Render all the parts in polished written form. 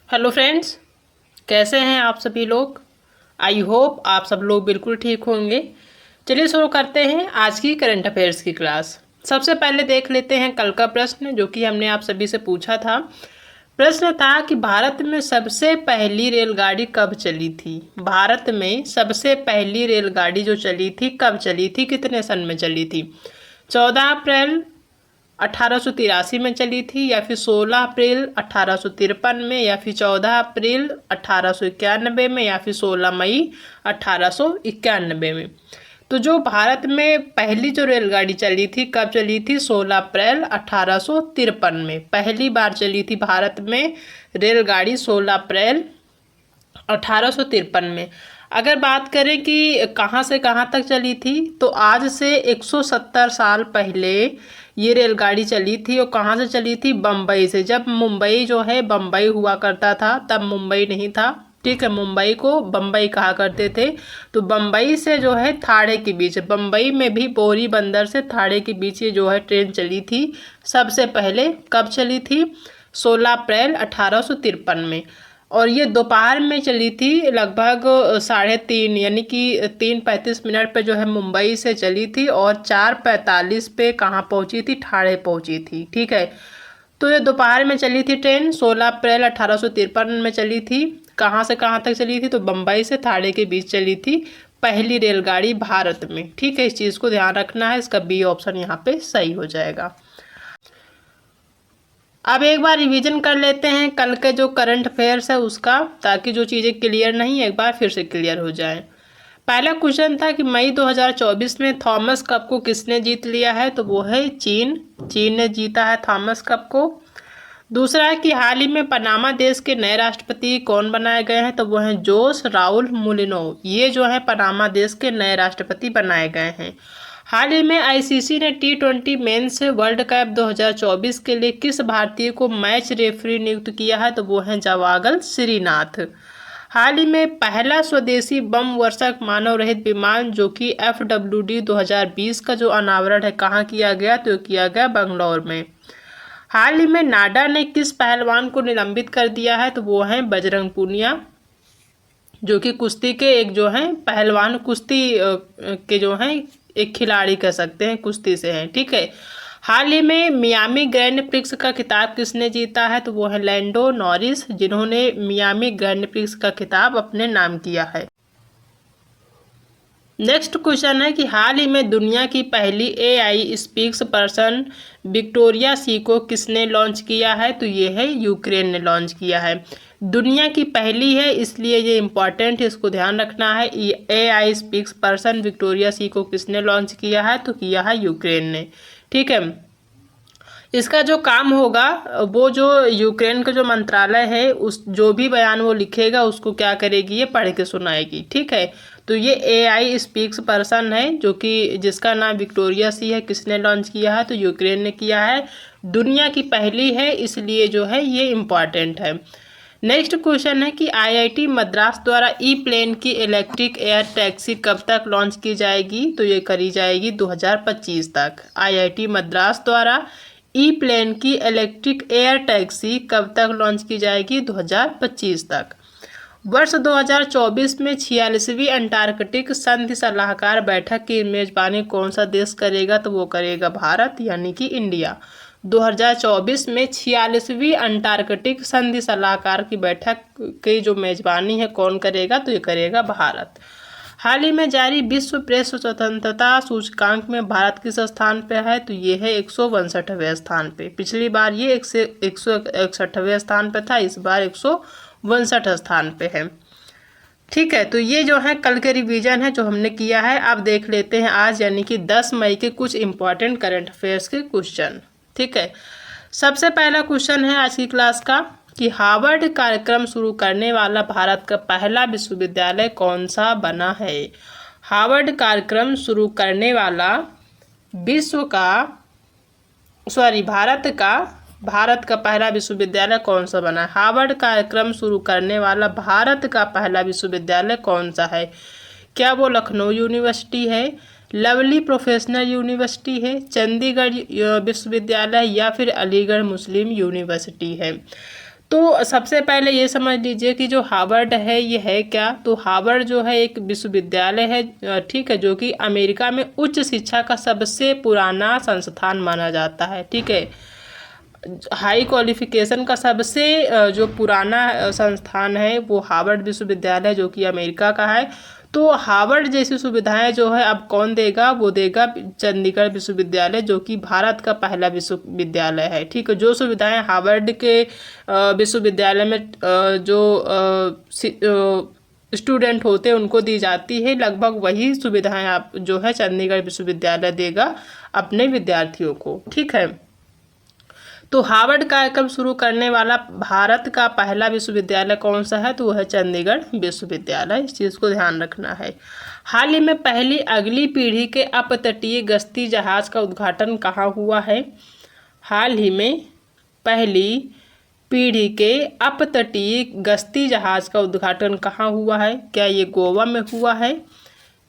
Hello friends, कैसे हैं आप सभी लोग। आई होप आप सब लोग बिल्कुल ठीक होंगे। चलिए शुरू करते हैं आज की करंट अफेयर्स की क्लास। सबसे पहले देख लेते हैं कल का प्रश्न जो कि हमने आप सभी से पूछा था। प्रश्न था कि भारत में सबसे पहली रेलगाड़ी कब चली थी। भारत में सबसे पहली रेलगाड़ी जो चली थी कब चली थी, कितने सन में चली थी। 14 अप्रैल 1883 में चली थी, या फिर 16 अप्रैल 1853 में, या फिर 14 अप्रैल 1891 में, या फिर 16 मई 1891 में। तो जो भारत में पहली जो रेलगाड़ी चली थी कब चली थी, 16 अप्रैल 1853 में पहली बार चली थी भारत में रेलगाड़ी, 16 अप्रैल 1853 में। अगर बात करें कि कहाँ से कहाँ तक चली थी, तो आज से 170 साल पहले ये रेलगाड़ी चली थी। और कहाँ से चली थी, बम्बई से। जब मुंबई जो है बम्बई हुआ करता था, तब मुंबई नहीं था, ठीक है, मुंबई को बम्बई कहा करते थे। तो बम्बई से जो है थाने के बीच, बम्बई में भी बोरी बंदर से थाने के बीच ये जो है ट्रेन चली थी। सबसे पहले कब चली थी, 16 अप्रैल 1853 में। और ये दोपहर में चली थी, लगभग 3:30 यानी कि 3:35 पे जो है मुंबई से चली थी, और 4:45 पे कहाँ पहुंची थी, ठाणे पहुंची थी, ठीक है। तो ये दोपहर में चली थी ट्रेन, 16 अप्रैल 1853 में चली थी। कहाँ से कहाँ तक चली थी, तो बम्बई से ठाणे के बीच चली थी पहली रेलगाड़ी भारत में, ठीक है। इस चीज़ को ध्यान रखना है, इसका बी ऑप्शन यहाँ पे सही हो जाएगा। अब एक बार रिवीजन कर लेते हैं कल के जो करंट अफेयर्स है उसका, ताकि जो चीज़ें क्लियर नहीं एक बार फिर से क्लियर हो जाए। पहला क्वेश्चन था कि मई 2024 में थॉमस कप को किसने जीत लिया है, तो वो है चीन। चीन ने जीता है थॉमस कप को। दूसरा है कि हाल ही में पनामा देश के नए राष्ट्रपति कौन बनाए गए हैं, तो वो हैं जोस राउल मुलिनो। ये जो है पनामा देश के नए राष्ट्रपति बनाए गए हैं। हाल ही में आईसीसी ने T20 मेंस वर्ल्ड कप 2024 के लिए किस भारतीय को मैच रेफरी नियुक्त किया है, तो वो हैं जवागल श्रीनाथ। हाल ही में पहला स्वदेशी बम वर्षक मानव रहित विमान जो कि FWD 2020 का जो अनावरण है कहाँ किया गया, तो किया गया बंगलौर में। हाल ही में नाडा ने किस पहलवान को निलंबित कर दिया है, तो वो हैं बजरंग पूनिया, जो कि कुश्ती के एक जो हैं पहलवान, कुश्ती के जो हैं एक खिलाड़ी कह सकते हैं, कुश्ती से हैं, ठीक है। हाल ही में मियामी ग्रैंड प्रिक्स का खिताब किसने जीता है, तो वो है लैंडो नॉरिस, जिन्होंने मियामी ग्रैंड प्रिक्स का खिताब अपने नाम किया है। नेक्स्ट क्वेश्चन है कि हाल ही में दुनिया की पहली AI स्पीक्स पर्सन विक्टोरिया सी को किसने लॉन्च किया है, तो ये है यूक्रेन ने लॉन्च किया है। दुनिया की पहली है इसलिए ये इम्पॉर्टेंट है, इसको ध्यान रखना है। AI स्पीक्स पर्सन विक्टोरिया सी को किसने लॉन्च किया है, तो किया है यूक्रेन ने, ठीक है। इसका जो काम होगा वो जो यूक्रेन का जो मंत्रालय है उस जो भी बयान वो लिखेगा उसको क्या करेगी, ये पढ़ के सुनाएगी, ठीक है। तो ये AI स्पीक्स पर्सन है जो कि जिसका नाम विक्टोरिया सी है, किसने लॉन्च किया है, तो यूक्रेन ने किया है। दुनिया की पहली है इसलिए जो है ये इम्पॉर्टेंट है। नेक्स्ट क्वेश्चन है कि IIT मद्रास द्वारा E-प्लेन की इलेक्ट्रिक एयर टैक्सी कब तक लॉन्च की जाएगी, तो ये करी जाएगी 2025 तक। IIT मद्रास द्वारा E-प्लेन की इलेक्ट्रिक एयर टैक्सी कब तक लॉन्च की जाएगी, 2025 तक। वर्ष 2024 में 46वीं अंटार्कटिक संधि सलाहकार बैठक की मेजबानी कौन सा देश करेगा, तो वो करेगा भारत, यानी कि इंडिया। 2024 में 46वीं अंटार्कटिक संधि सलाहकार की बैठक की जो मेजबानी है कौन करेगा, तो ये करेगा भारत। हाल ही में जारी विश्व प्रेस स्वतंत्रता सूचकांक में भारत किस स्थान पे है, तो ये है 162वें स्थान पे। पिछली बार ये 161वें स्थान पे था, इस बार 162 स्थान पे है, ठीक है। तो ये जो है कल के रिवीजन है जो हमने किया है। अब देख लेते हैं आज यानी कि 10 मई के कुछ इंपॉर्टेंट करंट अफेयर्स के क्वेश्चन, ठीक है। सबसे पहला क्वेश्चन है आज की क्लास का कि हार्वर्ड कार्यक्रम शुरू करने वाला भारत का पहला विश्वविद्यालय कौन सा बना है। हार्वर्ड कार्यक्रम शुरू करने वाला भारत का पहला विश्वविद्यालय कौन सा बना है। हार्वर्ड कार्यक्रम शुरू करने वाला भारत का पहला विश्वविद्यालय कौन सा है। क्या वो लखनऊ यूनिवर्सिटी है, लवली प्रोफेशनल यूनिवर्सिटी है, चंडीगढ़ विश्वविद्यालय, या फिर अलीगढ़ मुस्लिम यूनिवर्सिटी है। तो सबसे पहले ये समझ लीजिए कि जो हार्वर्ड है ये है क्या। तो हार्वर्ड जो है एक विश्वविद्यालय है, ठीक है, जो कि अमेरिका में उच्च शिक्षा का सबसे पुराना संस्थान माना जाता है, ठीक है। हाई क्वालिफिकेशन का सबसे जो पुराना संस्थान है वो हार्वर्ड विश्वविद्यालय जो कि अमेरिका का है। तो हार्वर्ड जैसी सुविधाएं जो है अब कौन देगा, वो देगा चंडीगढ़ विश्वविद्यालय जो कि भारत का पहला विश्वविद्यालय है, ठीक है। जो सुविधाएं हार्वर्ड के विश्वविद्यालय में जो स्टूडेंट होते हैं उनको दी जाती है, लगभग वही सुविधाएं आप जो है चंडीगढ़ विश्वविद्यालय देगा अपने विद्यार्थियों को, ठीक है। तो हार्वर्ड कार्यक्रम शुरू करने वाला भारत का पहला विश्वविद्यालय कौन सा है, तो वह है चंडीगढ़ विश्वविद्यालय। इस चीज़ को ध्यान रखना है। हाल ही में पहली अगली पीढ़ी के अपतटीय गश्ती जहाज का उद्घाटन कहाँ हुआ है। हाल ही में पहली पीढ़ी के अपतटीय गश्ती जहाज का उद्घाटन कहाँ हुआ है। क्या ये गोवा में हुआ है,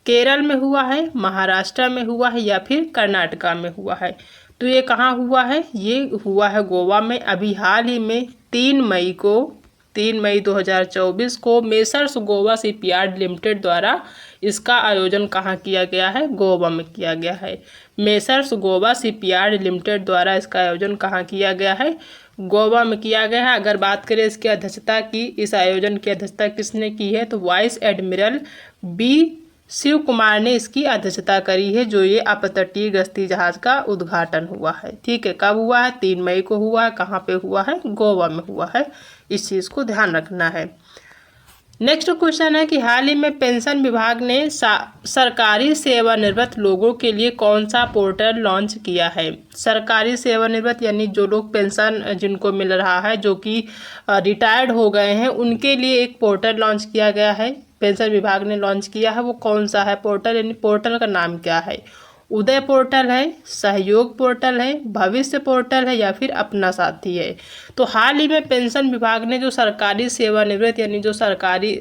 केरल में हुआ है, महाराष्ट्र में हुआ है या फिर कर्नाटका में हुआ है। तो ये कहाँ हुआ है, ये हुआ है गोवा में। अभी हाल ही में 3 मई 2024 को मेसर्स गोवा शिपयार्ड लिमिटेड द्वारा इसका आयोजन कहाँ किया गया है, गोवा में किया गया है। मेसर्स गोवा शिपयार्ड लिमिटेड द्वारा इसका आयोजन कहाँ किया गया है, गोवा में किया गया है। अगर बात करें इसकी अध्यक्षता की, इस आयोजन की अध्यक्षता किसने की है, तो vice admiral B Shiv Kumar ने इसकी अध्यक्षता करी है, जो ये अपतटीय गश्ती जहाज का उद्घाटन हुआ है, ठीक है। कब हुआ है, 3 मई को हुआ है। कहाँ पे हुआ है, गोवा में हुआ है। इस चीज़ को ध्यान रखना है। नेक्स्ट क्वेश्चन है कि हाल ही में पेंशन विभाग ने सरकारी सेवानिवृत्त लोगों के लिए कौन सा पोर्टल लॉन्च किया है। सरकारी सेवानिवृत्त यानी जो लोग पेंशन जिनको मिल रहा है, जो कि रिटायर्ड हो गए हैं, उनके लिए एक पोर्टल लॉन्च किया गया है, पेंशन विभाग ने लॉन्च किया है। वो कौन सा है पोर्टल, यानी पोर्टल का नाम क्या है। उदय पोर्टल है, सहयोग पोर्टल है, भविष्य पोर्टल है या फिर अपना साथी है। तो हाल ही में पेंशन विभाग ने जो सरकारी सेवानिवृत्त यानी जो सरकारी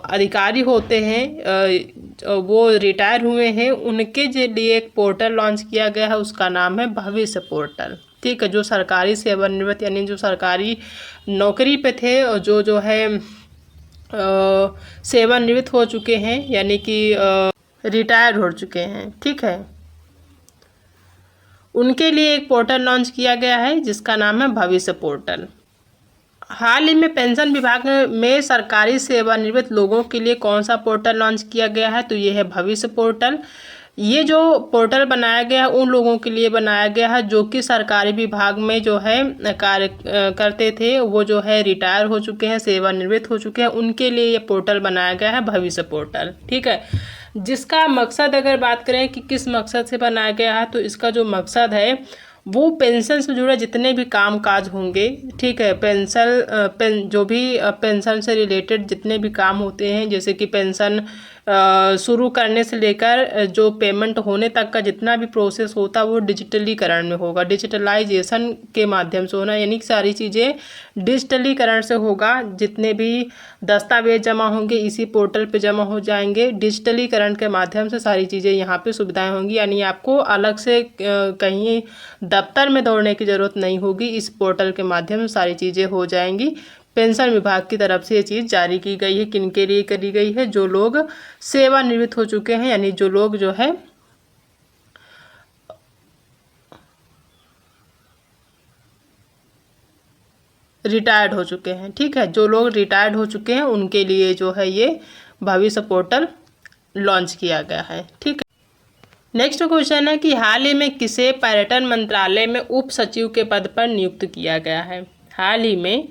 अधिकारी होते हैं, वो रिटायर हुए हैं, उनके लिए एक पोर्टल लॉन्च किया गया है, उसका नाम है भविष्य पोर्टल, ठीक है। जो सरकारी सेवानिवृत्त यानी जो सरकारी नौकरी पे थे, जो है सेवानिवृत्त हो चुके हैं यानी कि रिटायर हो चुके हैं, ठीक है, उनके लिए एक पोर्टल लॉन्च किया गया है जिसका नाम है भविष्य पोर्टल। हाल ही में पेंशन विभाग में सरकारी सेवानिवृत्त लोगों के लिए कौन सा पोर्टल लॉन्च किया गया है, तो ये है भविष्य पोर्टल। ये जो पोर्टल बनाया गया है उन लोगों के लिए बनाया गया है जो कि सरकारी विभाग में जो है कार्य करते थे, वो जो है रिटायर हो चुके हैं, सेवानिवृत्त हो चुके हैं, उनके लिए ये पोर्टल बनाया गया है भविष्य पोर्टल, ठीक है। जिसका मकसद अगर बात करें कि किस मकसद से बनाया गया है, तो इसका जो मकसद है वो पेंशन से जुड़े जितने भी काम काज होंगे, ठीक है, जो भी पेंशन से रिलेटेड जितने भी काम होते हैं, जैसे कि पेंशन शुरू करने से लेकर जो पेमेंट होने तक का जितना भी प्रोसेस होता है वो डिजिटलीकरण में होगा, डिजिटलाइजेशन के माध्यम से होना, यानी कि सारी चीज़ें डिजिटलीकरण से होगा। जितने भी दस्तावेज जमा होंगे इसी पोर्टल पे जमा हो जाएंगे, डिजिटलीकरण के माध्यम से सारी चीज़ें यहाँ पे सुविधाएं होंगी, यानी आपको अलग से कहीं दफ्तर में दौड़ने की ज़रूरत नहीं होगी, इस पोर्टल के माध्यम से सारी चीज़ें हो जाएंगी। पेंशन विभाग की तरफ से ये चीज़ जारी की गई है। किनके लिए करी गई है, जो लोग सेवानिवृत्त हो चुके हैं, यानी जो लोग जो है रिटायर्ड हो चुके हैं, ठीक है, जो लोग रिटायर्ड हो चुके हैं उनके लिए जो है ये भविष्य पोर्टल लॉन्च किया गया है, ठीक है। नेक्स्ट क्वेश्चन है कि हाल ही में किसे पर्यटन मंत्रालय में उप सचिव के पद पर नियुक्त किया गया है। हाल ही में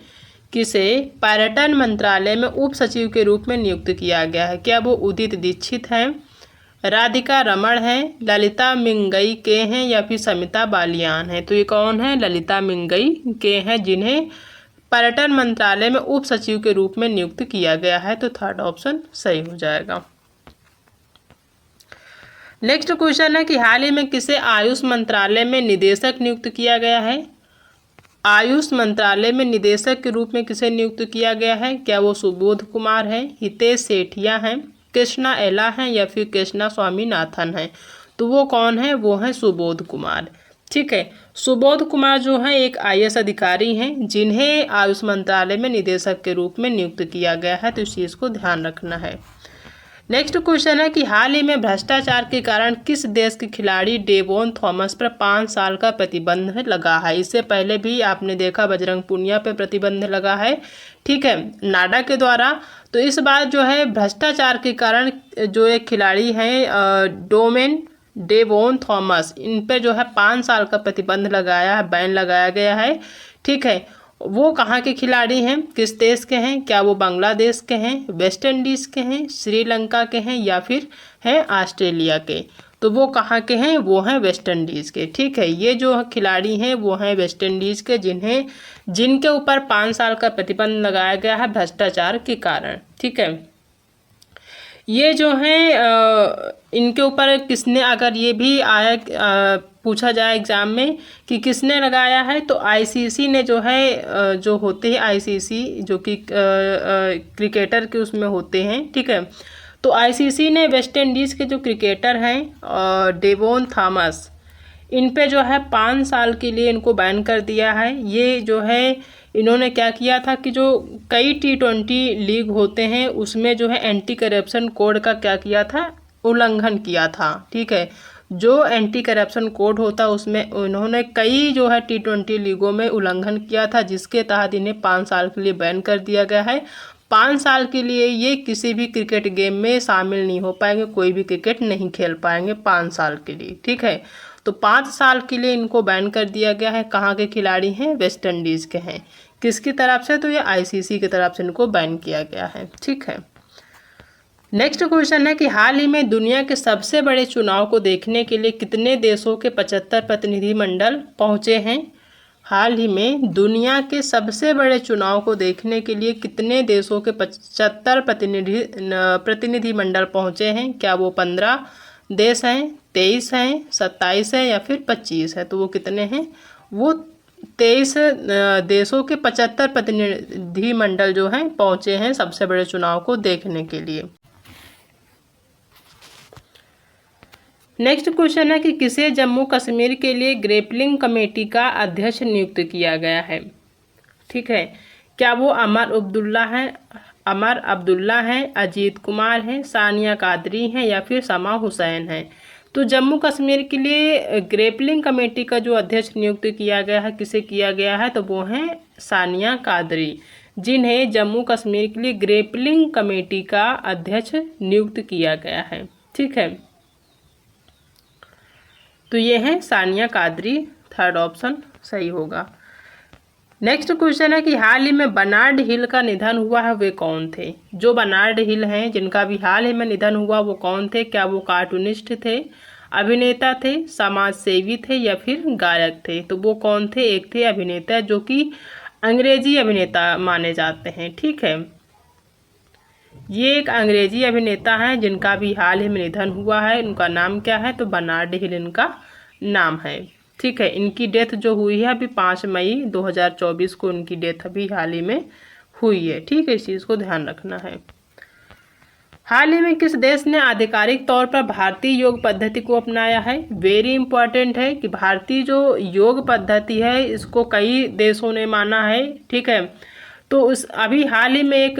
किसे पर्यटन मंत्रालय में उप सचिव के रूप में नियुक्त किया गया है। क्या वो उदित दीक्षित हैं, राधिका रमण हैं, ललिता मिंगई के हैं या फिर समिता बालियान हैं। तो ये कौन है, ललिता मिंगई के हैं, जिन्हें पर्यटन मंत्रालय में उप सचिव के रूप में नियुक्त किया गया है। तो थर्ड ऑप्शन सही हो जाएगा। नेक्स्ट क्वेश्चन है कि हाल ही में किसे आयुष मंत्रालय में निदेशक नियुक्त किया गया है। आयुष मंत्रालय में निदेशक के रूप में किसे नियुक्त किया गया है। क्या वो सुबोध कुमार है, हितेश सेठिया हैं, कृष्णा एला हैं या फिर कृष्णा स्वामीनाथन हैं। तो वो कौन है, वो है सुबोध कुमार, ठीक है। सुबोध कुमार जो है एक IAS अधिकारी हैं जिन्हें आयुष मंत्रालय में निदेशक के रूप में नियुक्त किया गया है, तो इस चीज़ को ध्यान रखना है। नेक्स्ट क्वेश्चन है कि हाल ही में भ्रष्टाचार के कारण किस देश के खिलाड़ी डेवोन थॉमस पर 5 साल का प्रतिबंध लगा है। इससे पहले भी आपने देखा बजरंग पुनिया पर प्रतिबंध लगा है, ठीक है, नाडा के द्वारा। तो इस बार जो है भ्रष्टाचार के कारण जो एक खिलाड़ी हैं डेवोन थॉमस, इन पर जो है 5 साल का प्रतिबंध लगाया है, बैन लगाया गया है, ठीक है। वो कहाँ के खिलाड़ी हैं, किस देश के हैं, क्या वो बांग्लादेश के हैं, वेस्ट इंडीज़ के हैं, श्रीलंका के हैं या फिर हैं ऑस्ट्रेलिया के। तो वो कहाँ के हैं, वो हैं वेस्ट इंडीज़ के, ठीक है। ये जो खिलाड़ी हैं वो हैं वेस्ट इंडीज़ के जिनके ऊपर 5 साल का प्रतिबंध लगाया गया है भ्रष्टाचार के कारण, ठीक है। ये जो हैं इनके ऊपर किसने, अगर ये भी आया पूछा जाए एग्ज़ाम में कि किसने लगाया है, तो ICC ने जो है जो होते हैं ICC जो कि क्रिकेटर के उसमें होते हैं, ठीक है। तो ICC ने वेस्ट इंडीज़ के जो क्रिकेटर हैं डेवोन थॉमस, इन पे जो है 5 साल के लिए इनको बैन कर दिया है। ये जो है इन्होंने क्या किया था कि जो कई T20 लीग होते हैं उसमें जो है एंटी करप्शन कोड का क्या किया था, उल्लंघन किया था, ठीक है। जो एंटी करप्शन कोड होता है उसमें उन्होंने कई जो है T20 लीगों में उल्लंघन किया था, जिसके तहत इन्हें 5 साल के लिए बैन कर दिया गया है। 5 साल के लिए ये किसी भी क्रिकेट गेम में शामिल नहीं हो पाएंगे, कोई भी क्रिकेट नहीं खेल पाएंगे 5 साल के लिए, ठीक है। तो 5 साल के लिए इनको बैन कर दिया गया है। कहाँ के खिलाड़ी हैं, वेस्ट इंडीज़ के हैं। किसकी तरफ से, तो ये ICC की तरफ से इनको बैन किया गया है, ठीक है। नेक्स्ट क्वेश्चन है कि हाल ही में दुनिया के सबसे बड़े चुनाव को देखने के लिए कितने देशों के 75 प्रतिनिधिमंडल पहुंचे हैं। हाल ही में दुनिया के सबसे बड़े चुनाव को देखने के लिए कितने देशों के 75 प्रतिनिधिमंडल पहुंचे हैं। क्या वो 15 देश हैं, 23 हैं, 27 हैं या फिर 25 है। तो वो कितने हैं, वो 23 देशों के 75 प्रतिनिधिमंडल जो हैं पहुंचे हैं सबसे बड़े चुनाव को देखने के लिए। नेक्स्ट क्वेश्चन है कि किसे जम्मू कश्मीर के लिए ग्रेपलिंग कमेटी का अध्यक्ष नियुक्त किया गया है, ठीक है। क्या वो अमर अब्दुल्ला हैं, अजीत कुमार हैं, सानिया कादरी हैं या फिर समा हुसैन हैं। तो जम्मू कश्मीर के लिए ग्रेपलिंग कमेटी का जो अध्यक्ष नियुक्त किया गया है, किसे किया गया है, तो वो हैं सानिया कादरी, जिन्हें जम्मू कश्मीर के लिए ग्रेपलिंग कमेटी का अध्यक्ष नियुक्त किया गया है, ठीक है। तो ये हैं सानिया कादरी, थर्ड ऑप्शन सही होगा। नेक्स्ट क्वेश्चन है कि हाल ही में बर्नार्ड हिल का निधन हुआ है, वे कौन थे। जो बर्नार्ड हिल हैं जिनका भी हाल ही में निधन हुआ वो कौन थे। क्या वो कार्टूनिस्ट थे, अभिनेता थे, समाज सेवी थे या फिर गायक थे। तो वो कौन थे, एक थे अभिनेता जो कि अंग्रेजी अभिनेता माने जाते हैं, ठीक है। ये एक अंग्रेजी अभिनेता हैं जिनका भी हाल ही में निधन हुआ है। उनका नाम क्या है, तो बर्नार्ड हिल इनका नाम है, ठीक है। इनकी डेथ जो हुई है अभी 5 मई 2024 को इनकी डेथ अभी हाल ही में हुई है, ठीक है। इस चीज़ को ध्यान रखना है। हाल ही में किस देश ने आधिकारिक तौर पर भारतीय योग पद्धति को अपनाया है। वेरी इंपॉर्टेंट है कि भारतीय जो योग पद्धति है इसको कई देशों ने माना है, ठीक है। तो उस अभी हाल ही में एक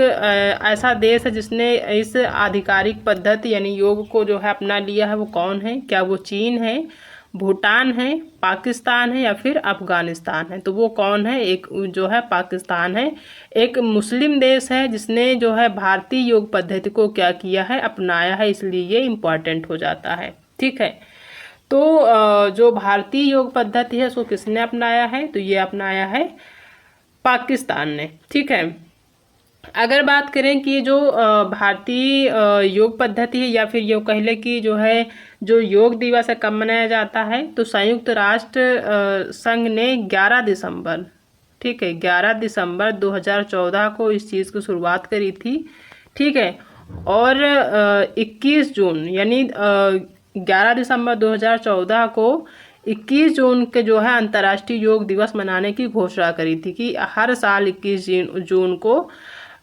ऐसा देश है जिसने इस आधिकारिक पद्धति यानी योग को जो है अपना लिया है, वो कौन है। क्या वो चीन है, भूटान है, पाकिस्तान है या फिर अफगानिस्तान है। तो वो कौन है, एक जो है पाकिस्तान है। एक मुस्लिम देश है जिसने जो है भारतीय योग पद्धति को क्या किया है, अपनाया है, इसलिए ये इम्पॉर्टेंट हो जाता है, ठीक है। तो जो भारतीय योग पद्धति है उसको किसने अपनाया है, तो ये अपनाया है पाकिस्तान ने, ठीक है। अगर बात करें कि जो भारतीय योग पद्धति है या फिर ये कह लें कि जो है जो योग दिवस है कब मनाया जाता है, तो संयुक्त राष्ट्र संघ ने 11 दिसंबर, ठीक है, 11 दिसंबर 2014 को इस चीज़ की शुरुआत करी थी, ठीक है। और 21 जून यानी 11 दिसंबर 2014 को 21 जून के जो है अंतर्राष्ट्रीय योग दिवस मनाने की घोषणा करी थी कि हर साल 21 जून को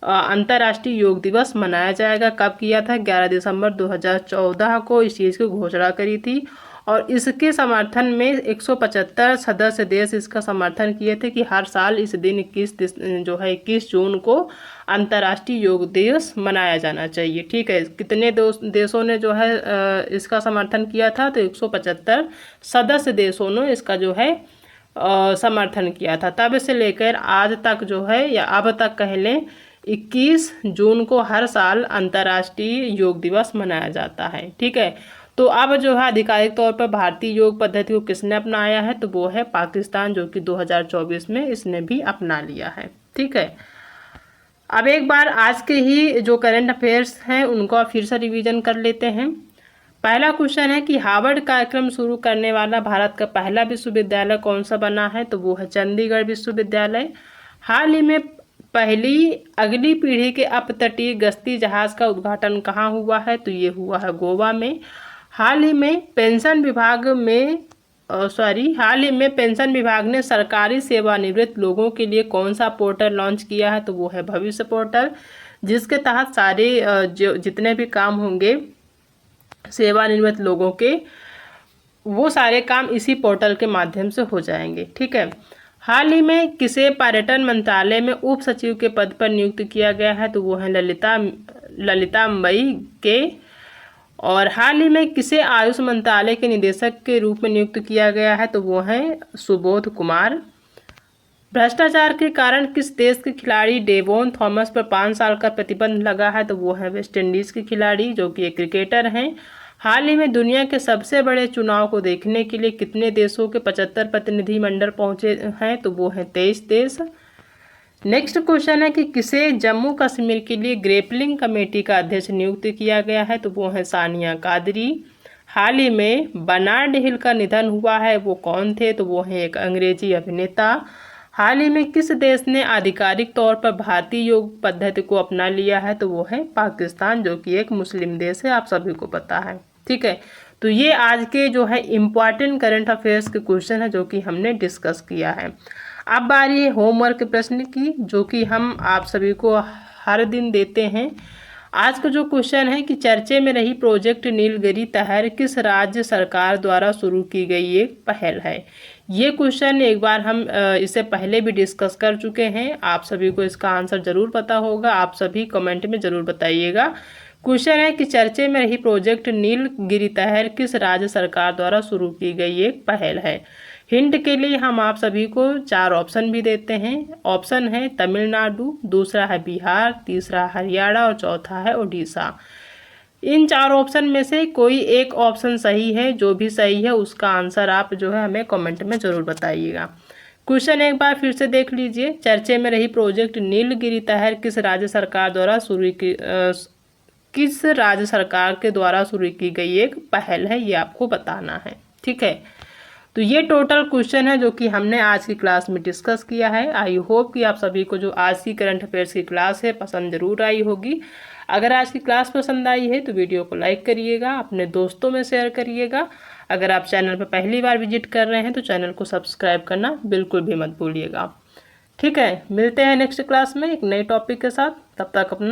अंतर्राष्ट्रीय योग दिवस मनाया जाएगा। कब किया था, 11 दिसंबर 2014 को इस चीज़ की घोषणा करी थी। और इसके समर्थन में 175 सदस्य देश इसका समर्थन किए थे कि हर साल इस दिन 21 जून को अंतर्राष्ट्रीय योग दिवस मनाया जाना चाहिए। ठीक है, कितने देशों ने जो है इसका समर्थन किया था? तो 175 सदस्य देशों ने इसका जो है समर्थन किया था। तब से लेकर आज तक जो है, या अब तक कह लें, 21 जून को हर साल अंतर्राष्ट्रीय योग दिवस मनाया जाता है। ठीक है, तो अब जो है आधिकारिक तौर पर भारतीय योग पद्धति को किसने अपनाया है? तो वो है पाकिस्तान, जो कि 2024 में इसने भी अपना लिया है। ठीक है, अब एक बार आज के ही जो करंट अफेयर्स हैं उनको फिर से रिवीजन कर लेते हैं। पहला क्वेश्चन है कि हार्वर्ड कार्यक्रम शुरू करने वाला भारत का पहला विश्वविद्यालय कौन सा बना है? तो वो है चंडीगढ़ विश्वविद्यालय। हाल ही में पहली अगली पीढ़ी के अपतटीय गश्ती जहाज का उद्घाटन कहाँ हुआ है? तो ये हुआ है गोवा में। हाल ही में पेंशन विभाग ने सरकारी सेवानिवृत्त लोगों के लिए कौन सा पोर्टल लॉन्च किया है? तो वो है भविष्य पोर्टल, जिसके तहत सारे जितने भी काम होंगे सेवानिवृत्त लोगों के, वो सारे काम इसी पोर्टल के माध्यम से हो जाएंगे। ठीक है, हाल ही में किसे पर्यटन मंत्रालय में उप सचिव के पद पर नियुक्त किया गया है? तो वो है ललिता अम्बई के। और हाल ही में किसे आयुष मंत्रालय के निदेशक के रूप में नियुक्त किया गया है? तो वो है सुबोध कुमार। भ्रष्टाचार के कारण किस देश के खिलाड़ी डेवोन थॉमस पर 5 साल का प्रतिबंध लगा है? तो वो है वेस्ट इंडीज के खिलाड़ी, जो कि एक क्रिकेटर हैं। हाल ही में दुनिया के सबसे बड़े चुनाव को देखने के लिए कितने देशों के 75 प्रतिनिधिमंडल पहुंचे हैं? तो वो है 23 देश। नेक्स्ट क्वेश्चन है कि किसे जम्मू कश्मीर के लिए ग्रेपलिंग कमेटी का अध्यक्ष नियुक्त किया गया है? तो वो है सानिया कादरी। हाल ही में बर्नार्ड हिल का निधन हुआ है, वो कौन थे? तो वो है एक अंग्रेजी अभिनेता। हाल ही में किस देश ने आधिकारिक तौर पर भारतीय योग पद्धति को अपना लिया है? तो वो है पाकिस्तान, जो कि एक मुस्लिम देश है, आप सभी को पता है। ठीक है, तो ये आज के जो है इम्पॉर्टेंट करंट अफेयर्स के क्वेश्चन है जो कि हमने डिस्कस किया है। अब बारी है होमवर्क प्रश्न की, जो कि हम आप सभी को हर दिन देते हैं। आज का जो क्वेश्चन है कि चर्चे में रही प्रोजेक्ट नीलगिरी तहर किस राज्य सरकार द्वारा शुरू की गई एक पहल है? ये क्वेश्चन एक बार हम इससे पहले भी डिस्कस कर चुके हैं। आप सभी को इसका आंसर जरूर पता होगा, आप सभी कमेंट में जरूर बताइएगा। क्वेश्चन है कि चर्चे में रही प्रोजेक्ट नीलगिरी तहर किस राज्य सरकार द्वारा शुरू की गई एक पहल है? हिंट के लिए हम आप सभी को 4 ऑप्शन भी देते हैं। ऑप्शन है तमिलनाडु, दूसरा है बिहार, तीसरा हरियाणा और चौथा है उड़ीसा। इन 4 ऑप्शन में से कोई एक ऑप्शन सही है। जो भी सही है उसका आंसर आप जो है हमें कमेंट में ज़रूर बताइएगा। क्वेश्चन एक बार फिर से देख लीजिए। चर्चे में रही प्रोजेक्ट नीलगिरी तहर किस राज्य सरकार के द्वारा शुरू की गई एक पहल है, ये आपको बताना है। ठीक है, तो ये टोटल क्वेश्चन है जो कि हमने आज की क्लास में डिस्कस किया है। आई होप कि आप सभी को जो आज की करंट अफेयर्स की क्लास है पसंद जरूर आई होगी। अगर आज की क्लास पसंद आई है तो वीडियो को लाइक करिएगा, अपने दोस्तों में शेयर करिएगा। अगर आप चैनल पर पहली बार विजिट कर रहे हैं तो चैनल को सब्सक्राइब करना बिल्कुल भी मत भूलिएगा। ठीक है, मिलते हैं नेक्स्ट क्लास में एक नए टॉपिक के साथ। तब तक अपना